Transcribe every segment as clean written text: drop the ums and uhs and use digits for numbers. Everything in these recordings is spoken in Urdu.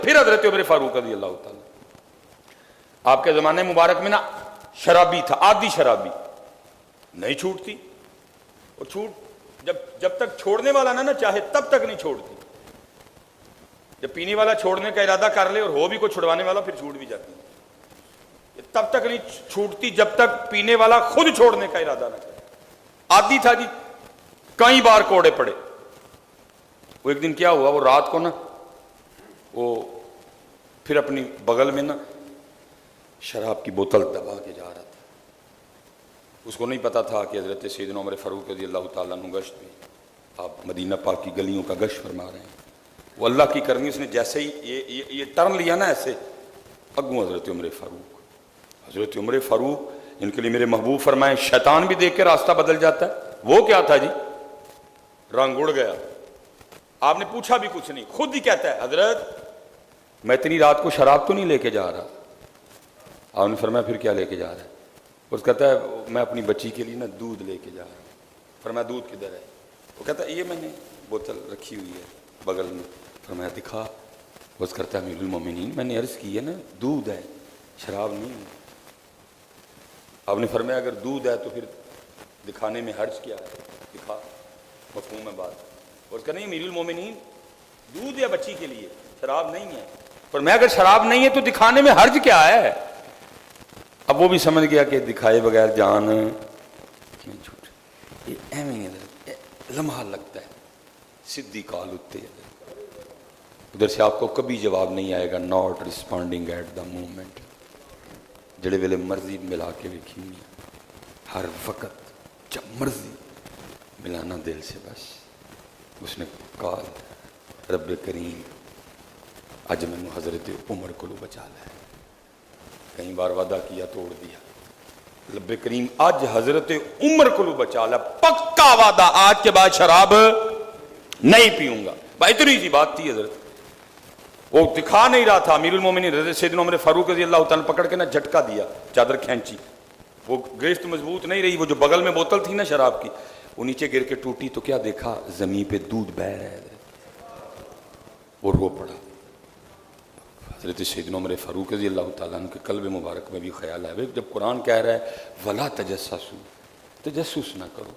پھر حضرت عمر فاروق رضی اللہ تعالیٰ، آپ کے زمانے مبارک میں نا شرابی تھا، عادی شرابی، نہیں چھوٹتی، وہ چھوٹ جب تک چھوڑنے والا نہ چاہے تب تک نہیں چھوڑتی، جب پینے والا چھوڑنے کا ارادہ کر لے اور ہو بھی کوئی چھڑوانے والا پھر چھوٹ بھی جاتی ہے، تب تک نہیں چھوٹتی جب تک پینے والا خود چھوڑنے کا ارادہ نہ کرے۔ عادی تھا جی، کئی بار کوڑے پڑے۔ وہ ایک دن کیا ہوا، وہ رات کو نا وہ پھر اپنی بغل میں نا شراب کی بوتل دبا کے جا رہا تھا، اس کو نہیں پتا تھا کہ حضرت سیدنا عمر فاروق رضی اللہ تعالیٰ عنہ گشت میں، آپ مدینہ پاک کی گلیوں کا گشت فرما رہے ہیں۔ وہ اللہ کی کرنی، اس نے جیسے ہی یہ ٹرن لیا نا ایسے، اگوں حضرت عمر فاروق ان کے لیے میرے محبوب فرمائے شیطان بھی دیکھ کے راستہ بدل جاتا ہے۔ وہ کیا تھا جی، رنگ اڑ گیا۔ آپ نے پوچھا بھی کچھ نہیں، خود ہی کہتا ہے حضرت میں اتنی رات کو شراب تو نہیں لے کے جا رہا۔ آپ نے فرمایا پھر کیا لے کے جا رہا ہے؟ اس کہتا ہے میں اپنی بچی کے لیے نا دودھ لے کے جا رہا ہوں۔ فرمایا دودھ کدھر ہے؟ وہ کہتا ہے یہ میں نے بوتل رکھی ہوئی ہے بغل میں۔ فرمایا دکھا۔ اس کرتا ہے امیر المومنین میں نے عرض کی ہے نا دودھ ہے، شراب نہیں ہے۔ آپ نے فرمایا اگر دودھ ہے تو پھر دکھانے میں حرج کیا ہے، دکھا، مفہوم ہے بات۔ اس کا نہیں امیر المومنین دودھ ہے بچی کے لیے، شراب نہیں ہے۔ پر میں اگر شراب نہیں ہے تو دکھانے میں حرج کیا ہے؟ اب وہ بھی سمجھ گیا کہ دکھائے بغیر جان کیوں چھوٹ۔ یہ اہم لمحہ لگتا ہے، سدھی کال اتے ادھر سے آپ کو کبھی جواب نہیں آئے گا، not responding at the moment. جڑے ویلے مرضی ملا کے ویکھی ہر وقت جب مرضی ملانا دل سے، بس اس نے کال رب کریم اج میں حضرت عمر کو بچا لے۔ کئی بار وعدہ کیا توڑ دیا، رب کریم آج حضرت عمر کو بچا لے، پکا وعدہ آج کے بعد شراب نہیں پیوں گا۔ بھائی اتنی سی بات تھی، حضرت وہ دکھا نہیں رہا تھا۔ امیر المومنین حضرت سیدنا عمر فاروق رضی اللہ تعالیٰ پکڑ کے نا جھٹکا دیا، چادر کھینچی، وہ گرفت مضبوط نہیں رہی، وہ جو بغل میں بوتل تھی نا شراب کی وہ نیچے گر کے ٹوٹی، تو کیا دیکھا زمین پہ دودھ بہہ رہا ہے، وہ رو پڑا۔ حضرت سیدنا عمر فاروق رضی اللہ تعالیٰ عنہ کے قلب مبارک میں بھی خیال ہے، جب قرآن کہہ رہا ہے وَلَا تَجَسَّسُوا، تجسس نہ کرو،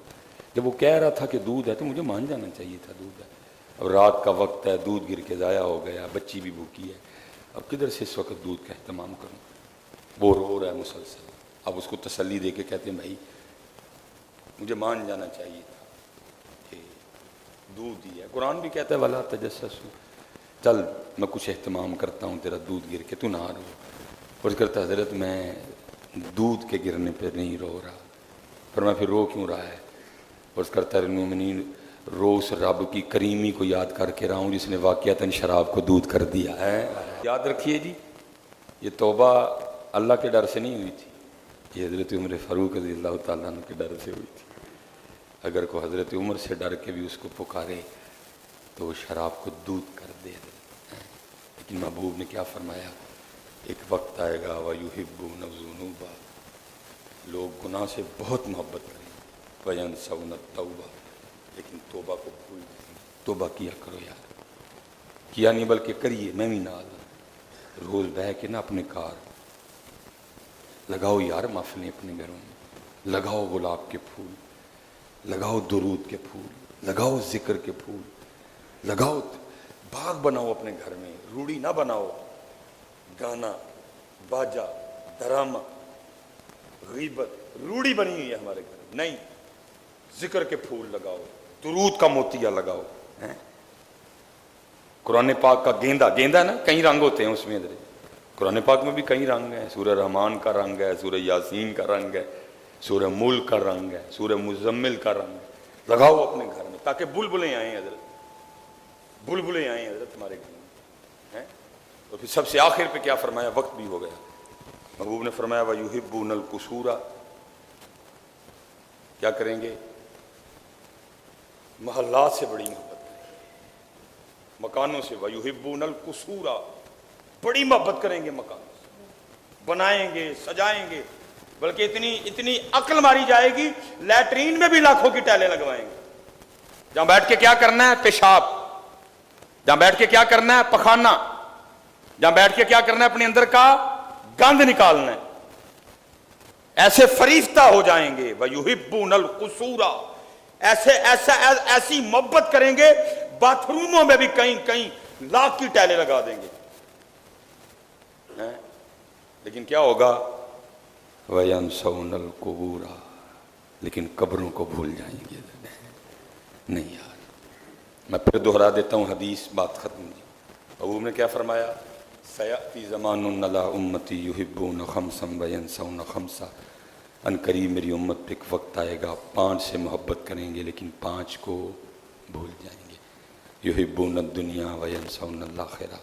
جب وہ کہہ رہا تھا کہ دودھ ہے تو مجھے مان جانا چاہیے تھا دودھ ہے۔ اب رات کا وقت ہے، دودھ گر کے ضائع ہو گیا، بچی بھی بھوکی ہے، اب کدھر سے اس وقت دودھ کا اہتمام کروں؟ وہ رو رہا ہے مسلسل۔ اب اس کو تسلی دے کے کہتے ہیں بھائی مجھے مان جانا چاہیے تھا کہ دودھ ہی ہے۔ قرآن بھی کہتا ہے وَلَا تَجَسَّسُوا، چل میں کچھ اہتمام کرتا ہوں، تیرا دودھ گر کے تو نہ رو۔ اور کرتا حضرت میں دودھ کے گرنے پہ نہیں رو رہا۔ پر میں پھر رو کیوں رہا ہے؟ اور کرتا ہے مومنین رو اس رب کی کریمی کو یاد کر کے رہا ہوں جس نے واقعتاً شراب کو دودھ کر دیا ہے۔ یاد رکھیے جی، یہ توبہ اللہ کے ڈر سے نہیں ہوئی تھی، یہ حضرت عمر فاروق رضی اللہ تعالیٰ عنہ کے ڈر سے ہوئی تھی۔ اگر کوئی حضرت عمر سے ڈر کے بھی اس کو پکارے تو وہ شراب کو دودھ کر دے۔ لیکن محبوب نے کیا فرمایا؟ ایک وقت آئے گا وَيُحِبُّونَ الذُّنُوبَ، لوگ گناہ سے بہت محبت کریں گے، وَيَنسَوْنَ التَّوْبَةَ، لیکن توبہ کو بھول جائیں۔ توبہ کیا کرو یار، کیا نہیں بلکہ کریے، میں بھی نال روز بہ کے نا اپنے کار لگاؤ یار، محفلیں اپنے گھروں میں لگاؤ، گلاب کے پھول لگاؤ، درود کے پھول لگاؤ، ذکر کے پھول لگاؤ، باغ بناؤ اپنے گھر میں، روڑی نہ بناؤ، گانا باجا ڈرامہ غیبت روڑی بنی ہوئی ہے ہمارے گھر میں، نہیں، ذکر کے پھول لگاؤ، درود کا موتیا لگاؤ۔ قرآن پاک کا گیندا ہے نا، کئی رنگ ہوتے ہیں اس میں، قرآن پاک میں بھی کئی رنگ ہیں، سورہ رحمان کا رنگ ہے، سورہ یاسین کا رنگ ہے، سورہ ملک کا رنگ ہے، سورہ مزمل کا رنگ ہے، لگاؤ اپنے گھر میں تاکہ بلبلیں آئیں حضرت، بلبلیں آئیں حضرت ہمارے گھر میں۔ تو پھر سب سے آخر پہ کیا فرمایا؟ وقت بھی ہو گیا، محبوب نے فرمایا وَيُحِبُّونَ الْقُصُورَ، کیا کریں گے؟ محلات سے بڑی محبت کریں گے، مکانوں سے، وَيُحِبُّونَ الْقُصُورَ، بڑی محبت کریں گے، مکانوں سے بنائیں گے، سجائیں گے، بلکہ اتنی عقل ماری جائے گی لیٹرین میں بھی لاکھوں کی ٹائلیں لگوائیں گے۔ جہاں بیٹھ کے کیا کرنا ہے؟ پیشاب، جہاں بیٹھ کے کیا کرنا ہے؟ پخانہ، جہاں بیٹھ کے کیا کرنا ہے؟ اپنے اندر کا گند نکالنا ہے. ایسے فریفتہ ہو جائیں گے وَيُحِبُّونَ الْقُصُورَ، ایسی محبت کریں گے باتھ روموں میں بھی کہیں لاکھ کی ٹیلیں لگا دیں گے. لیکن کیا ہوگا؟ وَيَنْسَوْنَ الْقُبُورَ، لیکن قبروں کو بھول جائیں گے. نہیں یار، میں پھر دہرا دیتا ہوں حدیث، بات ختم. ابو نے کیا فرمایا؟ سیأتی زمان علی امتی یحبون خمسا وینسون خمسا، ان قریب میری امت پہ ایک وقت آئے گا 5 سے محبت کریں گے لیکن 5 کو بھول جائیں گے. یحبون الدنیا وینسون الآخرہ،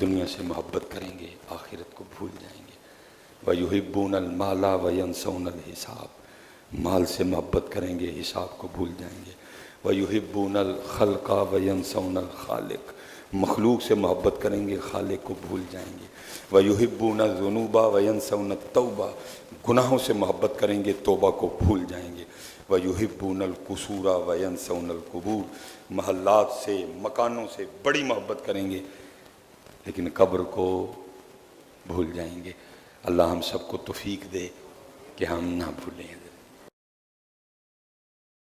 دنیا سے محبت کریں گے آخرت کو بھول جائیں گے. ویحبون المال وینسون الحساب، مال سے محبت کریں گے حساب کو بھول جائیں گے. ویحبون الخلق وینسون الخالق، مخلوق سے محبت کریں گے خالق کو بھول جائیں گے. وَيُحِبُّونَ الذُّنُوبَ وَيَنْسَوْنَ التَّوْبَةَ، گناہوں سے محبت کریں گے توبہ کو بھول جائیں گے. وَيُحِبُّونَ الْقُصُورَ وَيَنْسَوْنَ الْقُبُورَ، محلات سے مکانوں سے بڑی محبت کریں گے لیکن قبر کو بھول جائیں گے. اللہ ہم سب کو توفیق دے کہ ہم نہ بھولیں.